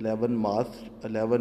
11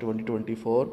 2024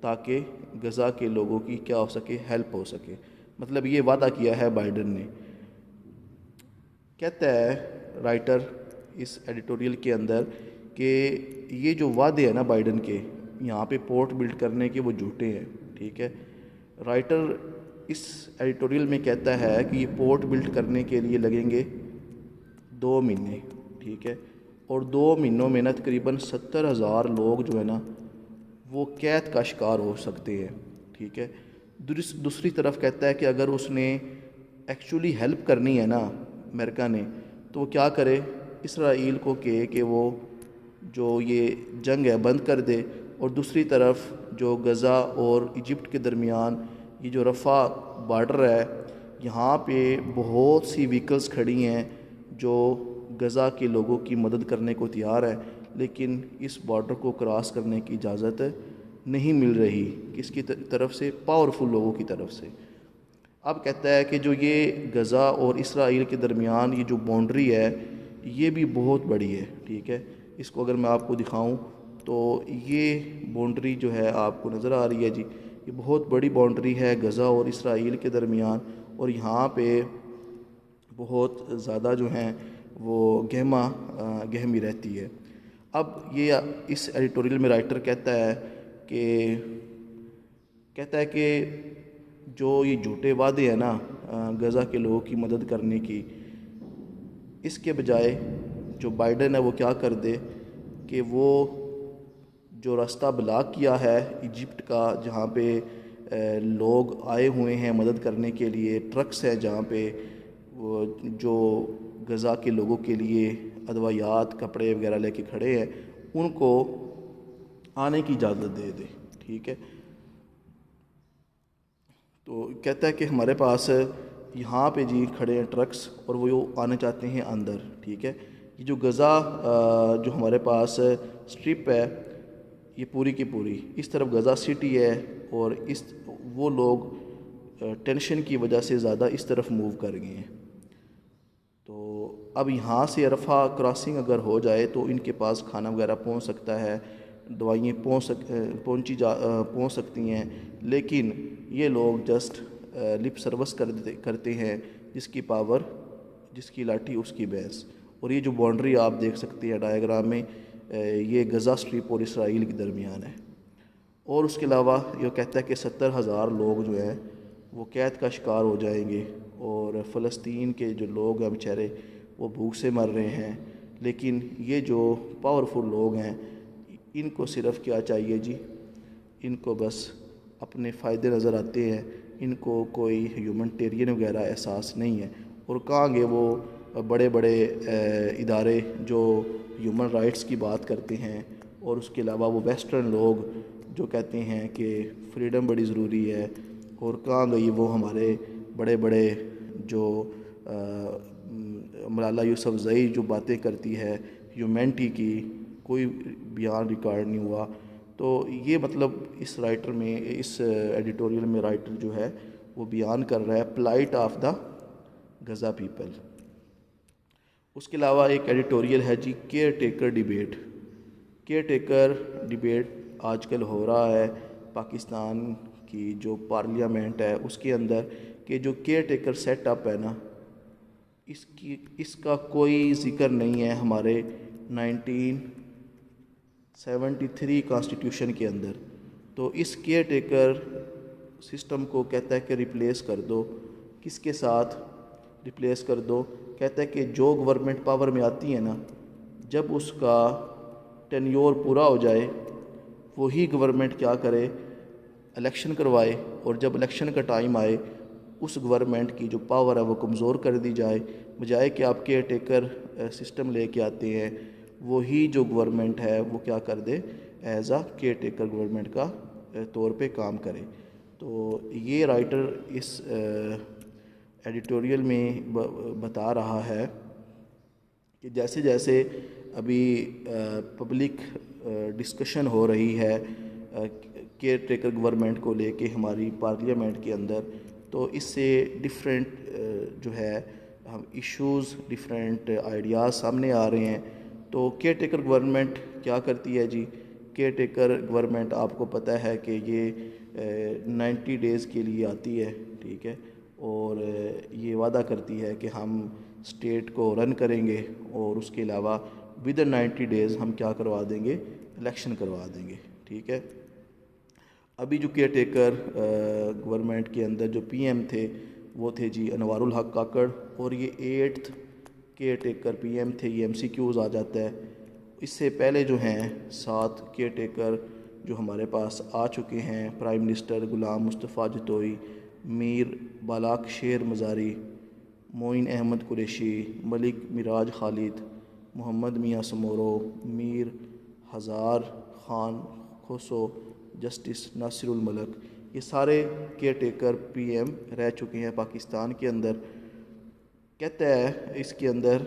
تاکہ غزہ کے لوگوں کی کیا ہو سکے، ہیلپ ہو سکے۔ مطلب یہ وعدہ کیا ہے بائیڈن نے۔ کہتا ہے رائٹر اس ایڈیٹوریل کے اندر کہ یہ جو وعدے ہیں نا بائیڈن کے یہاں پہ پورٹ بلڈ کرنے کے، وہ جھوٹے ہیں، ٹھیک ہے۔ رائٹر اس ایڈیٹوریل میں کہتا ہے کہ یہ پورٹ بلڈ کرنے کے لیے لگیں گے 2 مہینے، ٹھیک ہے، اور 2 مہینوں میں نا تقریباً 70,000 لوگ جو ہے نا وہ قید کا شکار ہو سکتے ہیں، ٹھیک ہے۔ دوسری طرف کہتا ہے کہ اگر اس نے ایکچولی ہیلپ کرنی ہے نا امریکہ نے، تو وہ کیا کرے، اسرائیل کو کہ وہ جو یہ جنگ ہے بند کر دے، اور دوسری طرف جو غزہ اور ایجپٹ کے درمیان یہ جو رفح بارڈر ہے، یہاں پہ بہت سی وہیکلز کھڑی ہیں جو غزہ کے لوگوں کی مدد کرنے کو تیار ہے، لیکن اس بارڈر کو کراس کرنے کی اجازت نہیں مل رہی، کس کی طرف سے، پاورفل لوگوں کی طرف سے۔ اب کہتا ہے کہ جو یہ غزہ اور اسرائیل کے درمیان یہ جو باؤنڈری ہے یہ بھی بہت بڑی ہے، ٹھیک ہے۔ اس کو اگر میں آپ کو دکھاؤں تو یہ باؤنڈری جو ہے آپ کو نظر آ رہی ہے جی، یہ بہت بڑی باؤنڈری ہے غزہ اور اسرائیل کے درمیان، اور یہاں پہ بہت زیادہ جو ہیں وہ گہمی رہتی ہے۔ اب یہ اس ایڈیٹوریل میں رائٹر کہتا ہے کہ جو یہ جھوٹے وعدے ہیں نا غزہ کے لوگوں کی مدد کرنے کی، اس کے بجائے جو بائیڈن ہے وہ کیا کر دے کہ وہ جو راستہ بلاک کیا ہے ایجپٹ کا، جہاں پہ لوگ آئے ہوئے ہیں مدد کرنے کے لیے، ٹرکس ہیں جہاں پہ جو غزہ کے لوگوں کے لیے ادویات، کپڑے وغیرہ لے کے کھڑے ہیں، ان کو آنے کی اجازت دے دے، ٹھیک ہے۔ تو کہتا ہے کہ ہمارے پاس یہاں پہ جی کھڑے ہیں ٹرکس، اور وہ آنا چاہتے ہیں اندر، ٹھیک ہے۔ یہ جو غزہ جو ہمارے پاس سٹرپ ہے یہ پوری کی پوری، اس طرف غزہ سٹی ہے، اور وہ لوگ ٹینشن کی وجہ سے زیادہ اس طرف موو کر گئے ہیں۔ تو اب یہاں سے رفح کراسنگ اگر ہو جائے تو ان کے پاس کھانا وغیرہ پہنچ سکتا ہے، دوائیں پہنچ سکتی ہیں، لیکن یہ لوگ جسٹ لپ سروس کرتے ہیں، جس کی پاور، جس کی لاٹھی اس کی بھینس۔ اور یہ جو باؤنڈری آپ دیکھ سکتے ہیں ڈائیگرام میں، یہ غزہ سٹرپ اور اسرائیل کے درمیان ہے۔ اور اس کے علاوہ یہ کہتا ہے کہ 70,000 لوگ جو ہیں وہ قید کا شکار ہو جائیں گے، اور فلسطین کے جو لوگ ہیں بیچارے وہ بھوک سے مر رہے ہیں۔ لیکن یہ جو پاورفل لوگ ہیں ان کو صرف کیا چاہیے جی، ان کو بس اپنے فائدے نظر آتے ہیں، ان کو کوئی ہیومنٹیرین وغیرہ احساس نہیں ہے۔ اور کہاں گے وہ بڑے بڑے ادارے جو ہیومن رائٹس کی بات کرتے ہیں، اور اس کے علاوہ وہ ویسٹرن لوگ جو کہتے ہیں کہ فریڈم بڑی ضروری ہے، اور کہاں گئی وہ ہمارے بڑے بڑے جو ملالہ یوسفزئی جو باتیں کرتی ہے ہیومینٹی کی، کوئی بیان ریکارڈ نہیں ہوا۔ تو یہ مطلب اس رائٹر میں، اس ایڈیٹوریل میں رائٹر جو ہے وہ بیان کر رہا ہے plight of the Gaza people. اس کے علاوہ ایک ایڈیٹوریل ہے جی caretaker debate. Caretaker debate آج کل ہو رہا ہے پاکستان کی جو پارلیمنٹ ہے اس کے اندر، کہ جو کیئر ٹیکر سیٹ اپ ہے نا، اس کا کوئی ذکر نہیں ہے ہمارے 1973 کانسٹیٹیوشن کے اندر۔ تو اس کیئر ٹیکر سسٹم کو کہتا ہے کہ ریپلیس کر دو۔ کس کے ساتھ ریپلیس کر دو؟ کہتا ہے کہ جو گورنمنٹ پاور میں آتی ہے نا، جب اس کا ٹینیور پورا ہو جائے وہی گورنمنٹ کیا کرے، الیکشن کروائے، اور جب الیکشن کا ٹائم آئے اس گورنمنٹ کی جو پاور ہے وہ کمزور کر دی جائے، بجائے کہ آپ کیئر ٹیکر سسٹم لے کے آتے ہیں، وہی جو گورنمنٹ ہے وہ کیا کر دے، as a caretaker government کا طور پہ کام کرے۔ تو یہ رائٹر اس ایڈیٹوریل میں بتا رہا ہے کہ جیسے جیسے ابھی پبلک ڈسکشن ہو رہی ہے کیئر ٹیکر گورنمنٹ کو لے کے ہماری پارلیمنٹ کے اندر، تو اس سے ڈیفرنٹ جو ہے ایشوز، ڈیفرنٹ آئیڈیاز سامنے آ رہے ہیں۔ تو کیئر ٹیکر گورنمنٹ کیا کرتی ہے جی، کہ کیئر ٹیکر گورنمنٹ آپ کو پتہ ہے کہ یہ 90 ڈیز کے لیے آتی ہے، ٹھیک ہے، اور یہ وعدہ کرتی ہے کہ ہم اسٹیٹ کو رن کریں گے اور اس کے علاوہ ود ان 90 ڈیز ہم کیا کروا دیں گے، الیکشن کروا دیں گے، ٹھیک ہے۔ ابھی جو کیئر ٹیکر گورنمنٹ کے اندر جو پی ایم تھے وہ تھے جی انوار الحق کاکڑ، اور یہ 8th care taker P M تھے، یہ MCQs آ جاتا ہے۔ اس سے پہلے جو ہیں 7 کیئر ٹیکر جو ہمارے پاس آ چکے ہیں، پرائم منسٹر غلام مصطفیٰ جتوئی، میر بالاک شیر مزاری، معین احمد قریشی، ملک مراج خالد، محمد میاں سمورو، میر ہزار خان کھوسو، جسٹس ناصر الملک، یہ سارے کیئر ٹیکر پی ایم رہ چکے ہیں پاکستان کے اندر۔ کہتا ہے اس کے اندر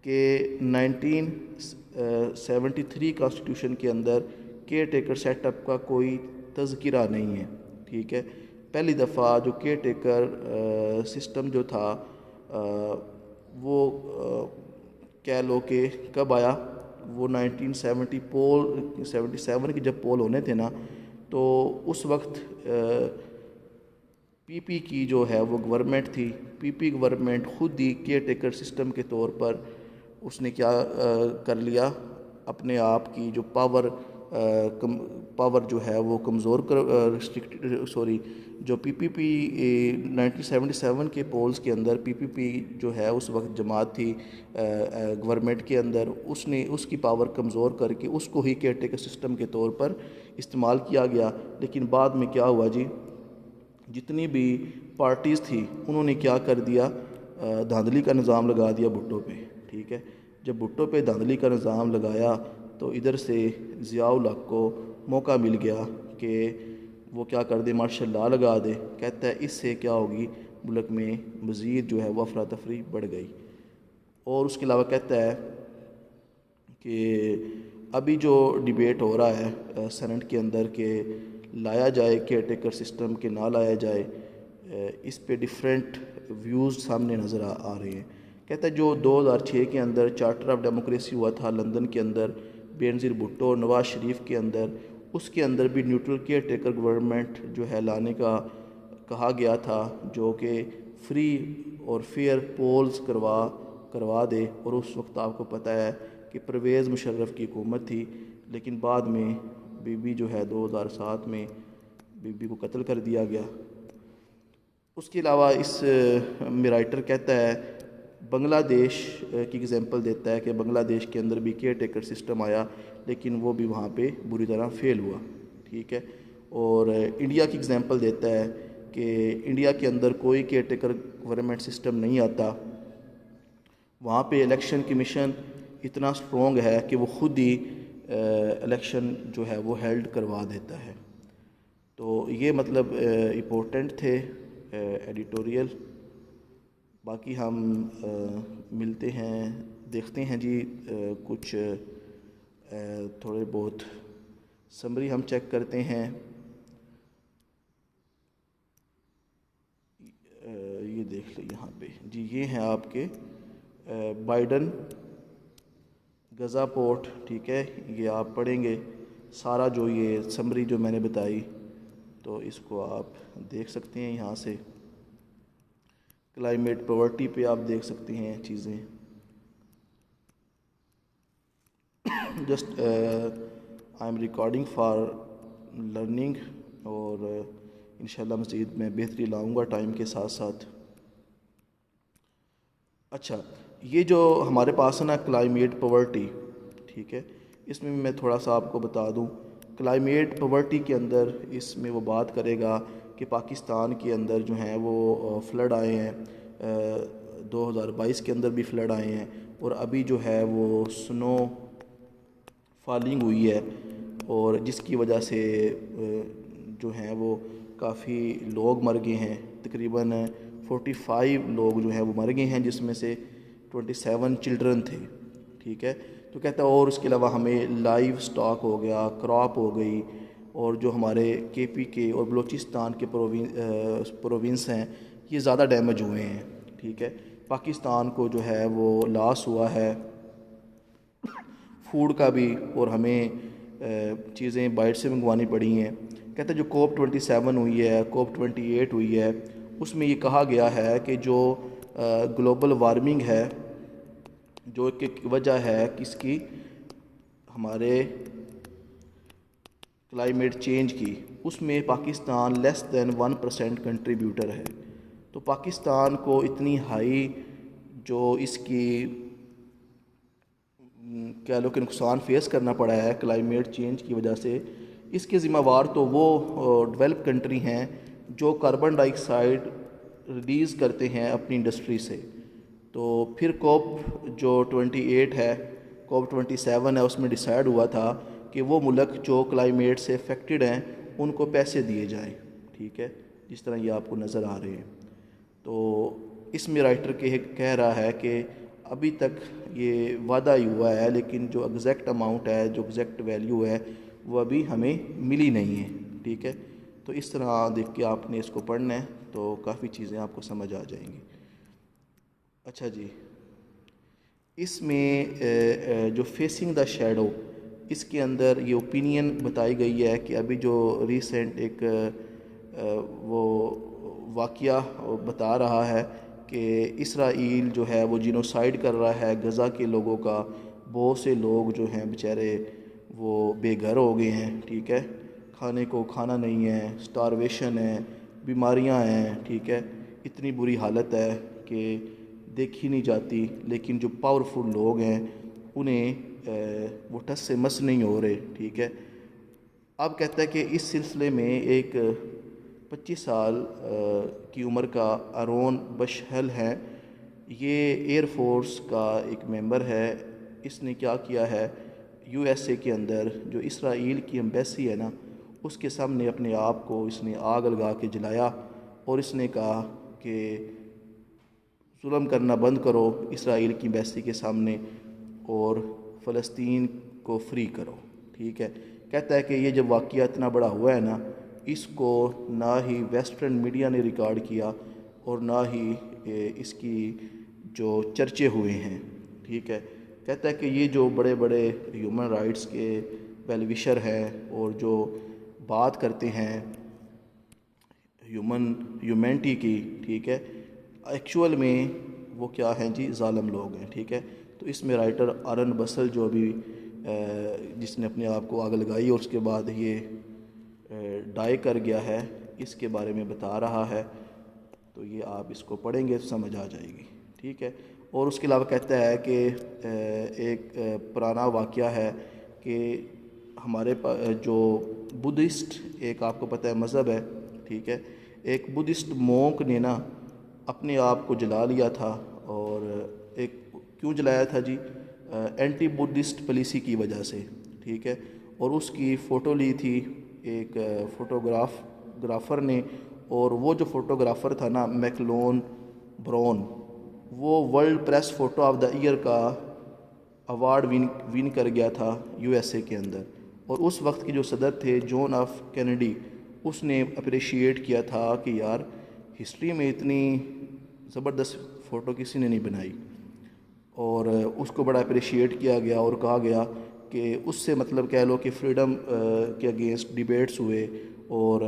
کہ 1973 کانسٹیٹیوشن کے اندر کیئر ٹیکر سیٹ اپ کا کوئی تذکرہ نہیں ہے، ٹھیک ہے۔ پہلی دفعہ جو کیئر ٹیکر سسٹم جو تھا وہ کہہ لو کہ کب آیا، وہ 1977 کے جب پول ہونے تھے نا، تو اس وقت پی پی کی جو ہے وہ گورنمنٹ تھی۔ پی پی گورنمنٹ خود ہی کیئر ٹیکر سسٹم کے طور پر اس نے کیا کر لیا، اپنے آپ کی جو پاور جو ہے وہ کمزور جو پی پی پی 1977 کے پولز کے اندر پی پی پی جو ہے اس وقت جماعت تھی گورنمنٹ کے اندر، اس نے اس کی پاور کمزور کر کے اس کو ہی کیئر ٹیکر سسٹم کے طور پر استعمال کیا گیا۔ لیکن بعد میں کیا ہوا جی، جتنی بھی پارٹیز تھی انہوں نے کیا کر دیا، دھاندلی کا نظام لگا دیا بھٹو پہ، ٹھیک ہے۔ جب بھٹو پہ دھاندلی کا نظام لگایا تو ادھر سے ضیاء الحق کو موقع مل گیا کہ وہ کیا کر دے، مارشل لاء لگا دے۔ کہتا ہے اس سے کیا ہوگی، ملک میں مزید جو ہے وہ افراتفری بڑھ گئی۔ اور اس کے علاوہ کہتا ہے کہ ابھی جو ڈیبیٹ ہو رہا ہے سینٹ کے اندر کہ لایا جائے کیئر ٹیکر سسٹم کہ نہ لایا جائے، اس پہ ڈیفرنٹ ویوز سامنے نظر آ رہے ہیں۔ کہتا ہے جو 2006 کے اندر چارٹر آف ڈیموکریسی ہوا تھا لندن کے اندر بینظیر بھٹو اور نواز شریف کے اندر، اس کے اندر بھی نیوٹرل کیئر ٹیکر گورنمنٹ جو ہے لانے کا کہا گیا تھا، جو کہ فری اور فیئر پولز کروا دے۔ اور اس وقت آپ کو پتہ ہے کہ پرویز مشرف کی حکومت تھی، لیکن بعد میں بی بی جو ہے 2007 میں بی بی کو قتل کر دیا گیا۔ اس کے علاوہ اس میں رائٹر کہتا ہے بنگلہ دیش کی ایگزامپل دیتا ہے کہ بنگلہ دیش کے اندر بھی کیئر ٹیکر سسٹم آیا، لیکن وہ بھی وہاں پہ بری طرح فیل ہوا، ٹھیک ہے۔ اور انڈیا کی ایگزامپل دیتا ہے کہ انڈیا کے اندر کوئی کیئر ٹیکر گورنمنٹ سسٹم نہیں آتا، وہاں پہ الیکشن کمیشن اتنا سٹرونگ ہے کہ وہ خود ہی الیکشن جو ہے وہ ہیلڈ کروا دیتا ہے۔ تو یہ مطلب امپورٹنٹ تھے ایڈیٹوریل۔ باقی ہم ملتے ہیں، دیکھتے ہیں جی کچھ تھوڑے بہت سمری ہم چیک کرتے ہیں۔ یہ دیکھ لیں یہاں پہ جی، یہ ہیں آپ کے بائیڈن غزہ پورٹ، ٹھیک ہے۔ یہ آپ پڑھیں گے سارا جو یہ سمری جو میں نے بتائی، تو اس کو آپ دیکھ سکتے ہیں یہاں سے۔ کلائمیٹ پاورٹی پہ آپ دیکھ سکتے ہیں چیزیں۔ Just I am recording for learning, اور انشاءاللہ مزید میں بہتری لاؤں گا ٹائم کے ساتھ ساتھ۔ اچھا، یہ جو ہمارے پاس ہے نا کلائمیٹ پاورٹی، ٹھیک ہے، اس میں میں تھوڑا سا آپ کو بتا دوں۔ کلائمیٹ پاورٹی کے اندر اس میں وہ بات کرے گا کہ پاکستان کے اندر جو ہیں وہ فلڈ آئے ہیں، 2022 کے اندر بھی فلڈ آئے ہیں، اور ابھی جو ہے وہ سنو فالنگ ہوئی ہے، اور جس کی وجہ سے جو ہیں وہ کافی لوگ مر گئے ہیں، تقریباً 45 لوگ جو ہیں وہ مر گئے ہیں، جس میں سے 27 چلڈرن تھے، ٹھیک ہے۔ تو کہتا ہے اور اس کے علاوہ ہمیں لائیو سٹاک ہو گیا، کراپ ہو گئی، اور جو ہمارے کے پی کے اور بلوچستان کے پروونس ہیں یہ زیادہ ڈیمیج ہوئے ہیں، ٹھیک ہے۔ پاکستان کو جو ہے وہ لاس ہوا ہے فوڈ کا بھی، اور ہمیں چیزیں باہر سے منگوانی پڑی ہیں. کہتا ہے جو COP27 ہوئی ہے, COP28 ہوئی ہے, اس میں یہ کہا گیا ہے کہ جو گلوبل وارمنگ ہے, جو کہ وجہ ہے کس کی, ہمارے کلائمیٹ چینج کی, اس میں پاکستان لیس دین 1% کنٹریبیوٹر ہے. تو پاکستان کو اتنی ہائی جو اس کی کہہ لو کہ نقصان فیس کرنا پڑا ہے کلائمیٹ چینج کی وجہ سے, اس کے ذمہ وار تو وہ ڈیولپ کنٹری ہیں جو کاربن ڈائی آکسائڈ ریلیز کرتے ہیں اپنی انڈسٹری سے. تو پھر جو 28 ہے, COP27 ہے, اس میں ڈیسائیڈ ہوا تھا کہ وہ ملک جو کلائمیٹ سے افیکٹڈ ہیں ان کو پیسے دیے جائیں. ٹھیک ہے, جس طرح یہ آپ کو نظر آ رہے ہیں. تو اس میں رائٹر کہہ رہا ہے کہ ابھی تک یہ وعدہ ہی ہوا ہے, لیکن جو ایگزیکٹ اماؤنٹ ہے, جو ایگزیکٹ ویلیو ہے, وہ ابھی ہمیں ملی نہیں ہے. ٹھیک ہے, تو اس طرح دیکھ کے آپ نے اس کو پڑھنا ہے تو کافی چیزیں آپ کو سمجھ آ جائیں گی. اچھا جی, اس میں جو فیسنگ دا شیڈو, اس کے اندر یہ اوپینین بتائی گئی ہے کہ ابھی جو ریسنٹ ایک وہ واقعہ بتا رہا ہے کہ اسرائیل جو ہے وہ جینوسائیڈ کر رہا ہے غزہ کے لوگوں کا. بہت سے لوگ جو ہیں بیچارے وہ بے گھر ہو گئے ہیں. ٹھیک ہے, کھانے کو کھانا نہیں ہے, سٹارویشن ہے, بیماریاں ہیں. ٹھیک ہے, اتنی بری حالت ہے کہ دیکھی نہیں جاتی. لیکن جو پاورفل لوگ ہیں انہیں وہ ٹس سے مس نہیں ہو رہے. ٹھیک ہے, اب کہتا ہے کہ اس سلسلے میں ایک 25 سال کی عمر کا ارون بشہل ہے, یہ ایئر فورس کا ایک ممبر ہے. اس نے کیا کیا ہے, USA کے اندر جو اسرائیل کی ایمبیسی ہے نا, اس کے سامنے اپنے آپ کو اس نے آگ لگا کے جلایا, اور اس نے کہا کہ ظلم کرنا بند کرو اسرائیل کی ایمبیسی کے سامنے اور فلسطین کو فری کرو. ٹھیک ہے, کہتا ہے کہ یہ جب واقعہ اتنا بڑا ہوا ہے نا, اس کو نہ ہی ویسٹرن میڈیا نے ریکارڈ کیا اور نہ ہی اس کی جو چرچے ہوئے ہیں. ٹھیک ہے, کہتا ہے کہ یہ جو بڑے بڑے ہیومن رائٹس کے ویل وشر ہیں اور جو بات کرتے ہیں ہیومینٹی کی, ٹھیک ہے, ایکچول میں وہ کیا ہیں جی, ظالم لوگ ہیں. ٹھیک ہے, تو اس میں رائٹر آرن بسل جو ابھی جس نے اپنے آپ کو آگ لگائی اور اس کے بعد یہ ڈائی کر گیا ہے, اس کے بارے میں بتا رہا ہے. تو یہ آپ اس کو پڑھیں گے تو سمجھ آ جائے گی. ٹھیک ہے, اور اس کے علاوہ کہتا ہے کہ ایک پرانا واقعہ ہے کہ ہمارے جو بدھسٹ ایک آپ کو پتہ ہے مذہب ہے. ٹھیک ہے, ایک بدھسٹ مونک نے نا اپنے آپ کو جلا لیا تھا. اور ایک کیوں جلایا تھا جی, اینٹی بدھسٹ پالیسی کی وجہ سے. ٹھیک ہے, اور اس کی فوٹو لی تھی ایک فوٹوگرافر نے, اور وہ جو فوٹوگرافر تھا نا میکلون براؤن, وہ World Press Photo of the Year کا ایوارڈ ون کر گیا تھا USA کے اندر. اور اس وقت کے جو صدر تھے جون ایف کینیڈی, اس نے اپریشیٹ کیا تھا کہ یار ہسٹری میں اتنی زبردست فوٹو کسی نے نہیں بنائی, اور اس کو بڑا اپریشیٹ کیا گیا اور کہا گیا کہ اس سے مطلب کہہ لو کہ فریڈم کے اگینسٹ ڈیبیٹس ہوئے, اور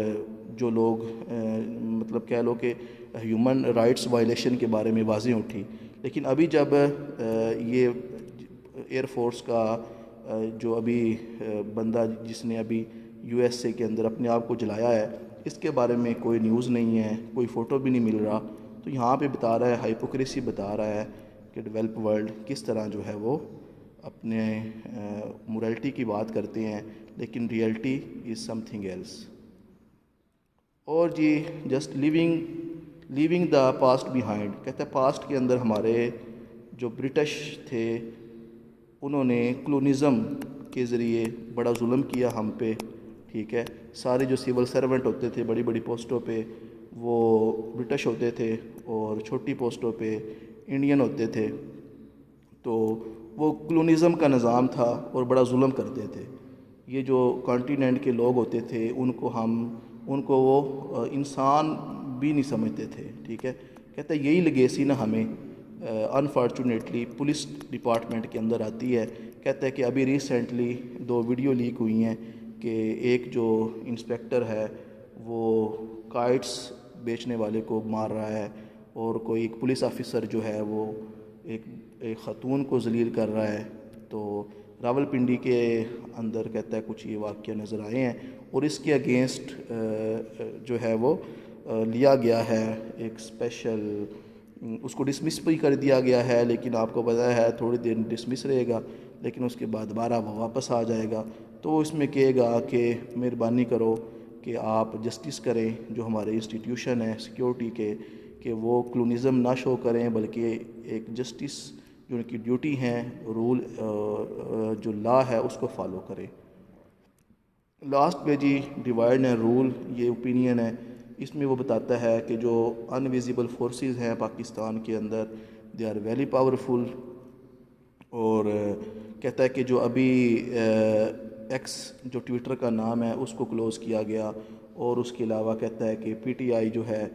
جو لوگ مطلب کہہ لو کہ ہیومن رائٹس وائلیشن کے بارے میں واضح اٹھی. لیکن ابھی جب یہ ایئر فورس کا جو ابھی بندہ جس نے ابھی USA کے اندر اپنے آپ کو جلایا ہے, اس کے بارے میں کوئی نیوز نہیں ہے, کوئی فوٹو بھی نہیں مل رہا. تو یہاں پہ بتا رہا ہے, ہائپوکریسی بتا رہا ہے کہ ڈیولپ ورلڈ کس طرح جو ہے وہ اپنے مورالٹی کی بات کرتے ہیں, لیکن reality is something else. اور جی just leaving the past behind, کہتا ہے پاسٹ کے اندر ہمارے جو برٹش تھے انہوں نے کلونزم کے ذریعے بڑا ظلم کیا ہم پہ. ٹھیک ہے, سارے جو سول سرونٹ ہوتے تھے بڑی بڑی پوسٹوں پہ وہ برٹش ہوتے تھے, اور چھوٹی پوسٹوں پہ انڈین ہوتے تھے. تو وہ کلونزم کا نظام تھا اور بڑا ظلم کرتے تھے. یہ جو کانٹیننٹ کے لوگ ہوتے تھے ان کو وہ انسان بھی نہیں سمجھتے تھے. ٹھیک ہے, کہتا ہے یہی لیگیسی نا ہمیں انفارچونیٹلی پولیس ڈپارٹمنٹ کے اندر آتی ہے کہتا ہے کہ ابھی ریسنٹلی 2 ویڈیو لیک ہوئی ہیں کہ ایک جو انسپیکٹر ہے وہ کائٹس بیچنے والے کو مار رہا ہے، اور کوئی ایک پولیس آفیسر جو ہے وہ ایک خاتون کو ذلیل کر رہا ہے۔ تو راولپنڈی کے اندر کہتا ہے کچھ یہ واقعہ نظر آئے ہیں، اور اس کے اگینسٹ جو ہے وہ لیا گیا ہے ایک اسپیشل، اس کو ڈسمس بھی کر دیا گیا ہے، لیکن آپ کو پتہ ہے تھوڑی دیر ڈسمس رہے گا، لیکن اس کے بعد دوبارہ وہ واپس آ جائے گا۔ تو اس میں کہے گا کہ مہربانی کرو کہ آپ جسٹس کریں، جو ہمارے انسٹیٹیوشن ہے سیکیورٹی کے، کہ وہ کلونزم نہ شو کریں، بلکہ ایک جسٹس جو ان کی ڈیوٹی ہیں، رول جو لا ہے اس کو فالو کریں۔ لاسٹ پہ جی ڈیوائڈ اینڈ رول، یہ اوپینین ہے، اس میں وہ بتاتا ہے کہ جو انویزیبل فورسز ہیں پاکستان کے اندر، دے آر ویری پاورفل، اور کہتا ہے کہ جو ابھی ایکس جو ٹویٹر کا نام ہے اس کو کلوز کیا گیا، اور اس کے علاوہ کہتا ہے کہ پی ٹی آئی جو ہے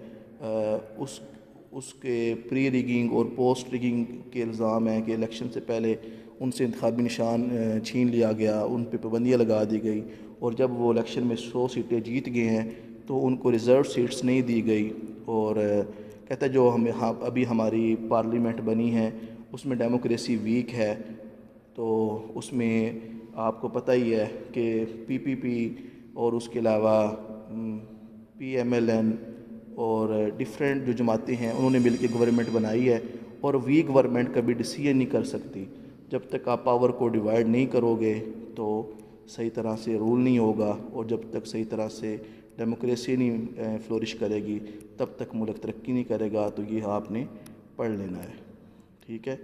اس کے پری ریگنگ اور پوسٹ ریگنگ کے الزام ہیں کہ الیکشن سے پہلے ان سے انتخابی نشان چھین لیا گیا، ان پہ پابندیاں لگا دی گئی، اور جب وہ الیکشن میں 100 سیٹیں جیت گئے ہیں تو ان کو ریزرو سیٹس نہیں دی گئی، اور کہتا ہے جو ابھی ہماری پارلیمنٹ بنی ہے اس میں ڈیموکریسی ویک ہے۔ تو اس میں آپ کو پتہ ہی ہے کہ پی پی پی اور اس کے علاوہ پی ایم ایل این اور ڈیفرنٹ جو جماعتیں ہیں انہوں نے مل کے گورنمنٹ بنائی ہے، اور ویک گورنمنٹ کبھی ڈیسیژن نہیں کر سکتی۔ جب تک آپ پاور کو ڈیوائڈ نہیں کرو گے تو صحیح طرح سے رول نہیں ہوگا، اور جب تک صحیح طرح سے ڈیموکریسی نہیں فلورش کرے گی تب تک ملک ترقی نہیں کرے گا۔ تو یہ آپ نے پڑھ لینا ہے، ٹھیک ہے۔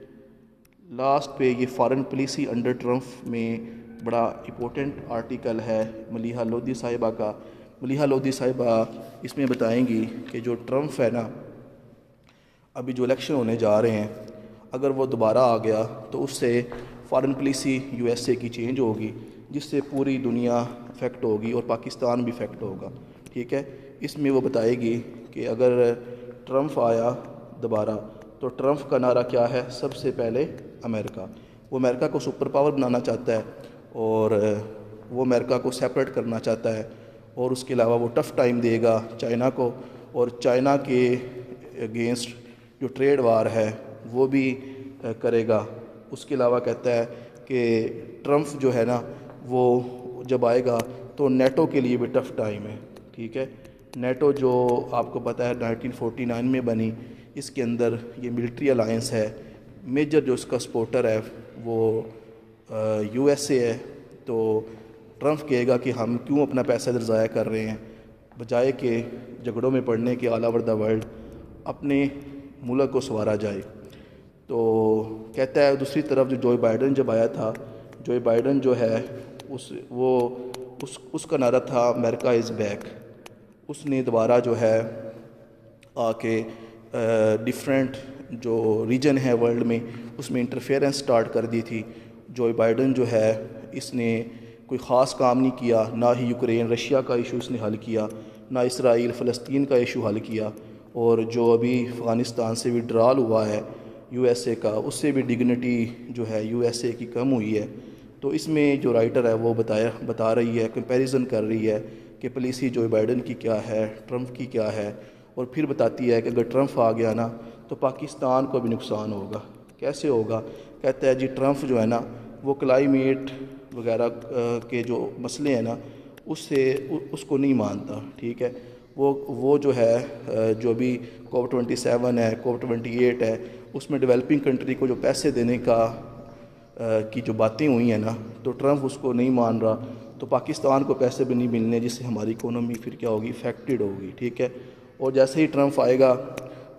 لاسٹ پہ یہ فارن پالیسی انڈر ٹرمپ میں بڑا امپورٹنٹ آرٹیکل ہے ملیحہ لودھی صاحبہ کا۔ ملیحہ لودھی صاحبہ اس میں بتائیں گی کہ جو ٹرمپ ہے نا، ابھی جو الیکشن ہونے جا رہے ہیں، اگر وہ دوبارہ آ گیا تو اس سے foreign policy U S A کی چینج ہوگی، جس سے پوری دنیا افیکٹ ہوگی اور پاکستان بھی افیکٹ ہوگا، ٹھیک ہے۔ اس میں وہ بتائے گی کہ اگر ٹرمپ آیا دوبارہ تو ٹرمپ کا نعرہ کیا ہے؟ سب سے پہلے امریکہ۔ وہ امریکہ کو سپر پاور بنانا چاہتا ہے، اور وہ امریکہ کو سیپریٹ کرنا چاہتا ہے، اور اس کے علاوہ وہ ٹف ٹائم دے گا چائنا کو، اور چائنا کے اگینسٹ جو ٹریڈ وار ہے وہ بھی کرے گا۔ اس کے علاوہ کہتا ہے کہ ٹرمپ جو ہے نا وہ جب آئے گا تو نیٹو کے لیے بھی ٹف ٹائم ہے، ٹھیک ہے۔ نیٹو جو آپ کو پتہ ہے 1949 میں بنی، اس کے اندر یہ ملٹری الائنس ہے، میجر جو اس کا سپورٹر ہے وہ یو ایس اے ہے۔ تو ٹرمپ کہے گا کہ ہم کیوں اپنا پیسہ ادھر ضائع کر رہے ہیں، بجائے کہ جھگڑوں میں پڑنے کے آل اوور دا ورلڈ اپنے ملک کو سنوارا جائے۔ تو کہتا ہے دوسری طرف جو بائیڈن جب آیا تھا، جو بائیڈن جو ہے اس کا نعرہ تھا امریکہ از بیک۔ اس نے دوبارہ جو ہے آ کے ڈیفرنٹ جو ریجن ہے ورلڈ میں اس میں انٹرفیئرنس سٹارٹ کر دی تھی۔ جو بائیڈن جو ہے اس نے کوئی خاص کام نہیں کیا، نہ ہی یوکرین رشیا کا ایشو اس نے حل کیا، نہ اسرائیل فلسطین کا ایشو حل کیا، اور جو ابھی افغانستان سے وڈرال ہوا ہے یو ایس اے کا، اس سے بھی ڈگنیٹی جو ہے یو ایس اے کی کم ہوئی ہے۔ تو اس میں جو رائٹر ہے وہ بتا رہی ہے، کمپیریزن کر رہی ہے کہ پالیسی جو بائیڈن کی کیا ہے، ٹرمپ کی کیا ہے، اور پھر بتاتی ہے کہ اگر ٹرمپ آ گیا نا تو پاکستان کو بھی نقصان ہوگا۔ کیسے ہوگا؟ کہتا ہے جی ٹرمپ جو ہے نا وہ کلائمیٹ وغیرہ کے جو مسئلے ہیں نا اس کو نہیں مانتا، ٹھیک ہے۔ وہ جو ہے جو بھی کوپ 27 ہے، کوپ 28 ہے، اس میں ڈیولپنگ کنٹری کو جو پیسے دینے کی جو باتیں ہوئی ہیں نا، تو ٹرمپ اس کو نہیں مان رہا، تو پاکستان کو پیسے بھی نہیں ملنے، جس سے ہماری اکانومی پھر کیا ہوگی؟ افیکٹڈ ہوگی، ٹھیک ہے۔ اور جیسے ہی ٹرمپ آئے گا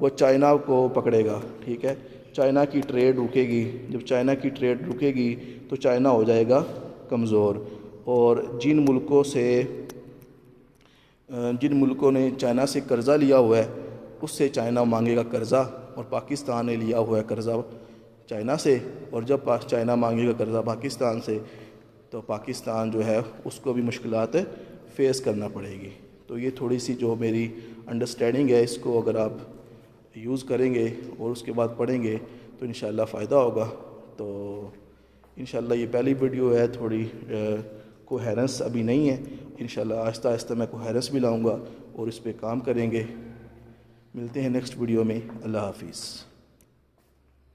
وہ چائنا کو پکڑے گا، ٹھیک ہے۔ چائنا کی ٹریڈ رکے گی، جب چائنا کی ٹریڈ رکے گی تو چائنا ہو جائے گا کمزور، اور جن ملکوں نے چائنا سے قرضہ لیا ہوا ہے اس سے چائنا مانگے گا قرضہ، اور پاکستان نے لیا ہوا ہے قرضہ چائنا سے، اور جب چائنا مانگے گا قرضہ پاکستان سے تو پاکستان جو ہے اس کو بھی مشکلات فیس کرنا پڑے گی۔ تو یہ تھوڑی سی جو میری انڈرسٹینڈنگ ہے، اس کو اگر آپ یوز کریں گے اور اس کے بعد پڑھیں گے تو انشاءاللہ فائدہ ہوگا۔ تو انشاءاللہ یہ پہلی ویڈیو ہے، تھوڑی کوہیرنس ابھی نہیں ہے، انشاءاللہ آہستہ آہستہ میں کوہیرنس بھی لاؤں گا اور اس پہ کام کریں گے۔ ملتے ہیں نیکسٹ ویڈیو میں، اللہ حافظ۔